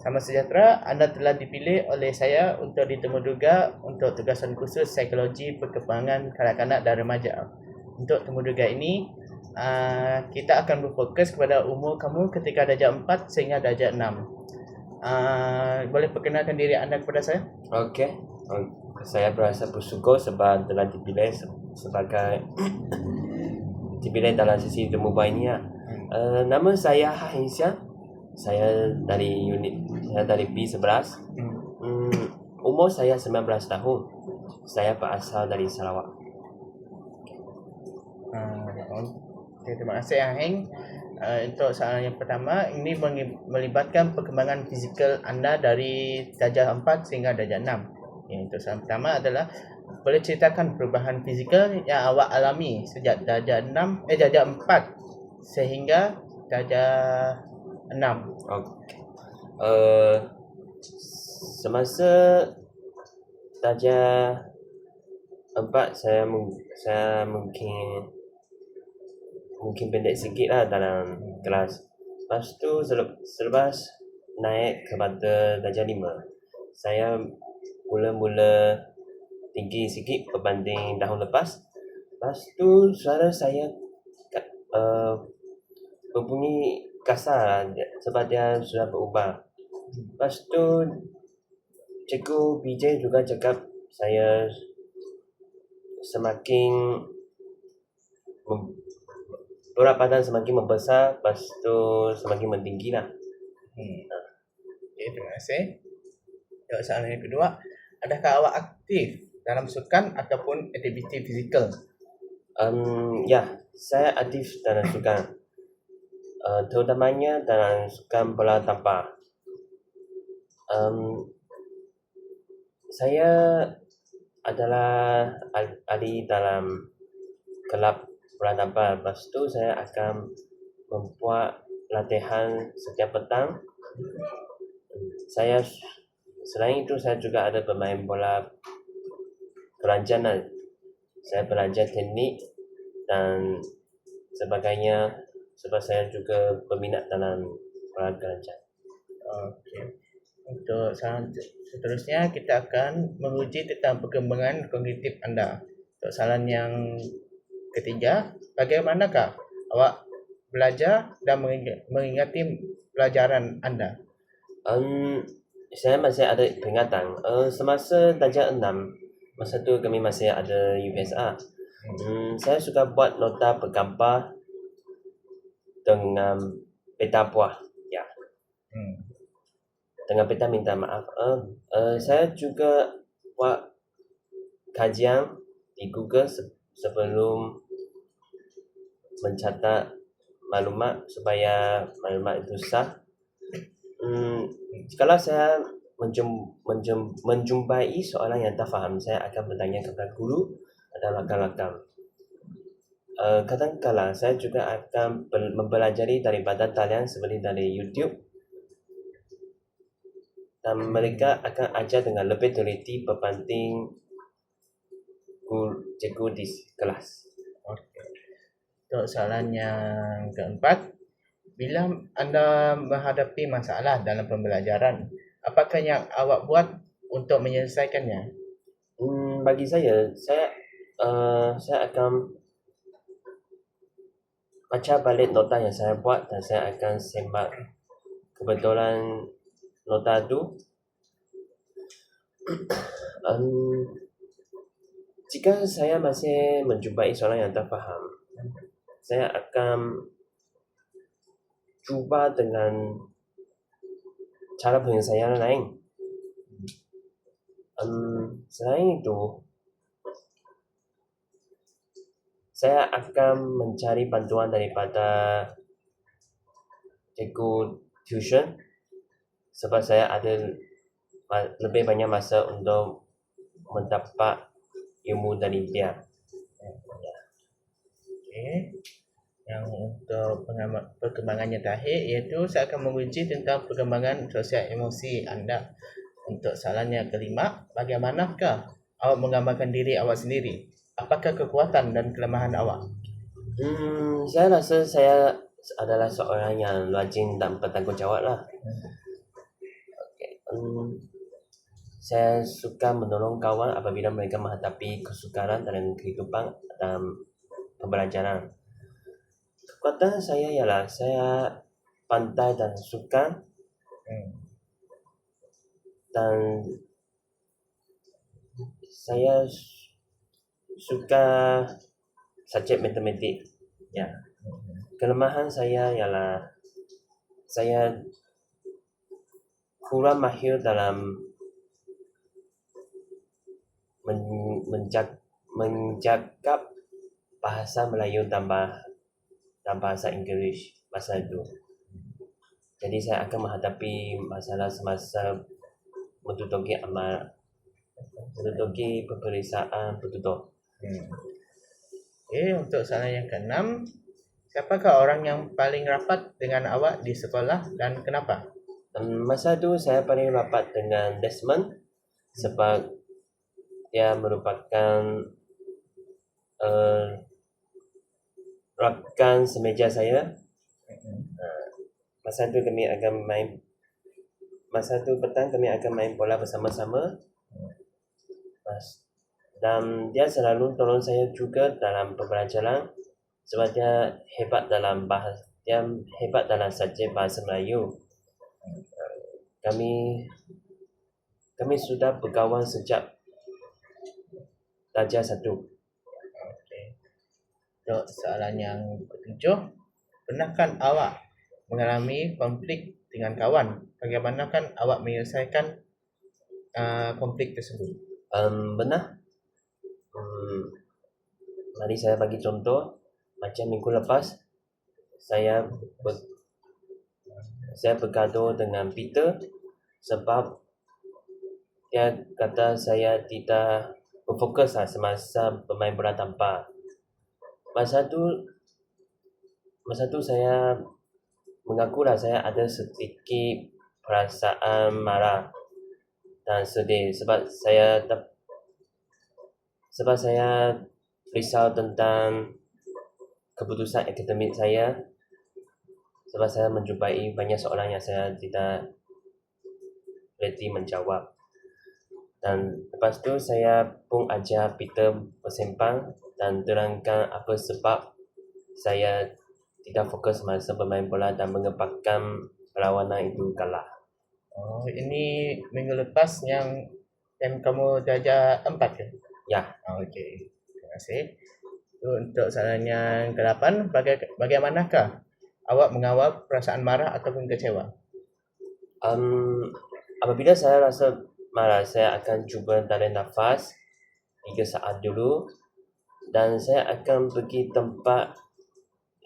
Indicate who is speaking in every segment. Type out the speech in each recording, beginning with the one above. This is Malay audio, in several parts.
Speaker 1: Selamat sejahtera, anda telah dipilih oleh saya untuk ditemuduga untuk tugasan khusus psikologi perkembangan kanak-kanak dan remaja. Untuk temuduga ini, kita akan berfokus kepada umur kamu ketika darjah 4 sehingga darjah 6. Boleh perkenalkan diri anda kepada saya?
Speaker 2: Okey. Saya berasa bersyukur sebab telah dipilih sebagai dipilih dalam sesi temu ini. Nama saya Ha Heng Xiang. Saya dari B11. Umur saya 19 tahun. Saya berasal dari Sarawak.
Speaker 1: Okay, terima kasih Heng. Untuk soalan yang pertama, ini melibatkan perkembangan fizikal anda dari darjah 4 sehingga darjah 6. Untuk soalan pertama adalah, boleh ceritakan perubahan fizikal yang awak alami sejak darjah 4 sehingga darjah 6.
Speaker 2: Okey. Semasa darjah 4 saya mungkin pendek sikit lah dalam kelas. Lepas tu selepas naik kepada darjah 5, saya mula-mula tinggi sikit berbanding tahun lepas. Lepas tu suara saya berbunyi kasar sebab dia sudah berubah. Lepas tu cikgu BJ juga cakap saya semakin berat badan semakin membesar, lepas tu semakin mentinggi lah.
Speaker 1: Okay, terima kasih. Untuk soalan yang kedua, adakah awak aktif dalam sukan ataupun aktiviti fizikal?
Speaker 2: Ya, saya aktif dalam sukan. Terutamanya dalam sukan bola tampar. Saya adalah ahli dalam kelab bola tampar. Lepas tu saya akan membuat latihan setiap petang. Selain itu saya juga ada bermain bola keranjang. Saya belajar teknik dan sebagainya sebab saya juga berminat dalam bola keranjang.
Speaker 1: Okey. Untuk soalan seterusnya, kita akan menguji tentang perkembangan kognitif anda. Untuk soalan yang ketiga, bagaimanakah awak belajar dan mengingati pelajaran anda?
Speaker 2: Saya masih ada peringatan. Semasa darjah 6, masa tu kami masih ada UPSR. Saya suka buat nota bergambar dengan peta buah. Ya. Dengan peta minta maaf. Saya juga buat kajian di Google sebelum mencatat maklumat supaya maklumat itu sah. Kalau saya menjumpai soalan yang tak faham, saya akan bertanya kepada guru atau rakan-rakan. Kadang-kadang saya juga akan mempelajari daripada talian seperti dari YouTube, dan mereka akan ajar dengan lebih teliti berbanding cikgu di kelas.
Speaker 1: Okay. Untuk soalan yang keempat, bila anda menghadapi masalah dalam pembelajaran, apakah yang awak buat untuk menyelesaikannya?
Speaker 2: Bagi saya akan baca balik nota yang saya buat dan saya akan semak kebetulan nota itu. Jika saya masih menjumpai soalan yang tak faham, saya akan cuba dengan cara penyelesaian lain. Selain itu, saya akan mencari bantuan daripada cikgu tuition sebab saya ada lebih banyak masa untuk mendapat ilmu dari dia.
Speaker 1: Okay. Yang untuk perkembangannya terakhir, iaitu saya akan menguji tentang perkembangan sosial emosi anda. Untuk soalan yang kelima, bagaimanakah awak menggambarkan diri awak sendiri? Apakah kekuatan dan kelemahan awak?
Speaker 2: Saya rasa saya adalah seorang yang rajin dan bertanggungjawab lah. Saya suka menolong kawan apabila mereka menghadapi kesukaran dalam kehidupan dan pembelajaran. Kekuatan saya ialah saya pandai dan suka dan saya suka subjek matematik. Ya. Kelemahan saya ialah saya kurang mahir dalam mencakap bahasa Melayu dan bahasa Inggeris masa itu. Jadi saya akan menghadapi masalah semasa menduduki peperiksaan bertutur.
Speaker 1: Okey, untuk soalan yang ke-6, siapakah orang yang paling rapat dengan awak di sekolah dan kenapa?
Speaker 2: Masa itu saya paling rapat dengan Desmond sebab dia merupakan rakan semeja saya. Masa itu petang kami akan main bola bersama-sama. Dan dia selalu tolong saya juga dalam pembelajaran sebab dia hebat dalam subjek bahasa Melayu. Kami sudah berkawan sejak darjah 1.
Speaker 1: Okey. Untuk soalan yang ke-7, pernahkah awak mengalami konflik dengan kawan? Bagaimanakah awak menyelesaikan konflik tersebut?
Speaker 2: Benar. Mari saya bagi contoh. Macam minggu lepas saya bergaduh dengan Peter sebab dia kata saya tidak berfokus semasa bermain bola tampar. Masa tu saya mengakulah saya ada sedikit perasaan marah dan sedih sebab saya risau tentang keputusan akademik saya sebab saya menjumpai banyak soalan yang saya tidak reti menjawab. Dan lepas tu saya pun ajar Peter bersembang dan terangkan apa sebab saya tidak fokus masa bermain bola dan menyebabkan perlawanan itu kalah.
Speaker 1: Oh, ini minggu lepas yang kamu darjah 4 ke?
Speaker 2: Ya.
Speaker 1: Okey. Terima kasih. Untuk soalan yang ke-8, bagaimanakah awak mengawal perasaan marah ataupun kecewa?
Speaker 2: Apabila saya rasa marah, saya akan cuba tarik nafas 3 saat dulu dan saya akan pergi tempat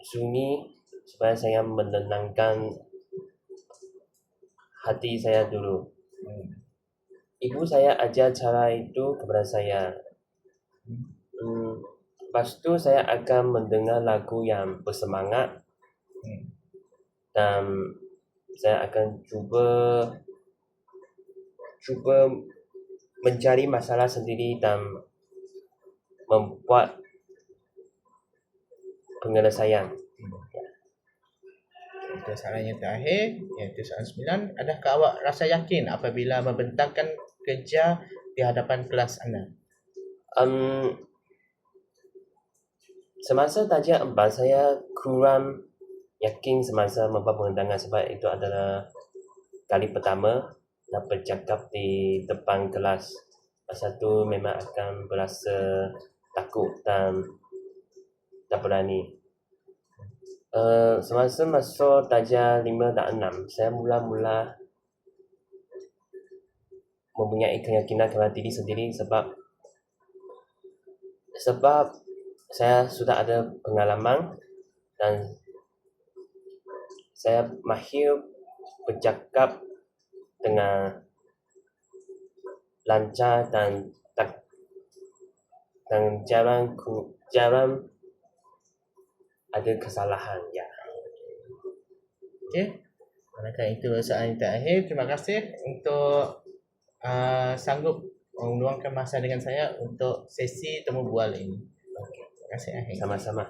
Speaker 2: sunyi supaya saya menenangkan hati saya dulu. Ibu saya ajar cara itu kepada saya. Lepas tu saya akan mendengar lagu yang bersemangat dan saya akan cuba mencari masalah sendiri dan membuat penyelesaian.
Speaker 1: Untuk soalan yang terakhir, iaitu soalan 9, adakah awak rasa yakin apabila membentangkan kerja di hadapan kelas anda?
Speaker 2: Semasa darjah 4 saya kurang yakin semasa membuat pembentangan sebab itu adalah kali pertama nak bercakap di depan kelas. Masa tu memang akan berasa takut dan tak berani. Semasa masuk darjah 5 dan 6 saya mula-mula mempunyai keyakinan kepada diri sendiri sebab saya sudah ada pengalaman dan saya mahir bercakap dengan lancar dan jarang ada kesalahan. Ya.
Speaker 1: Okey. Manakala itu soalan yang terakhir, terima kasih untuk sanggup meluangkan masa dengan saya untuk sesi temu bual ini. Terima kasih.
Speaker 2: Sama-sama.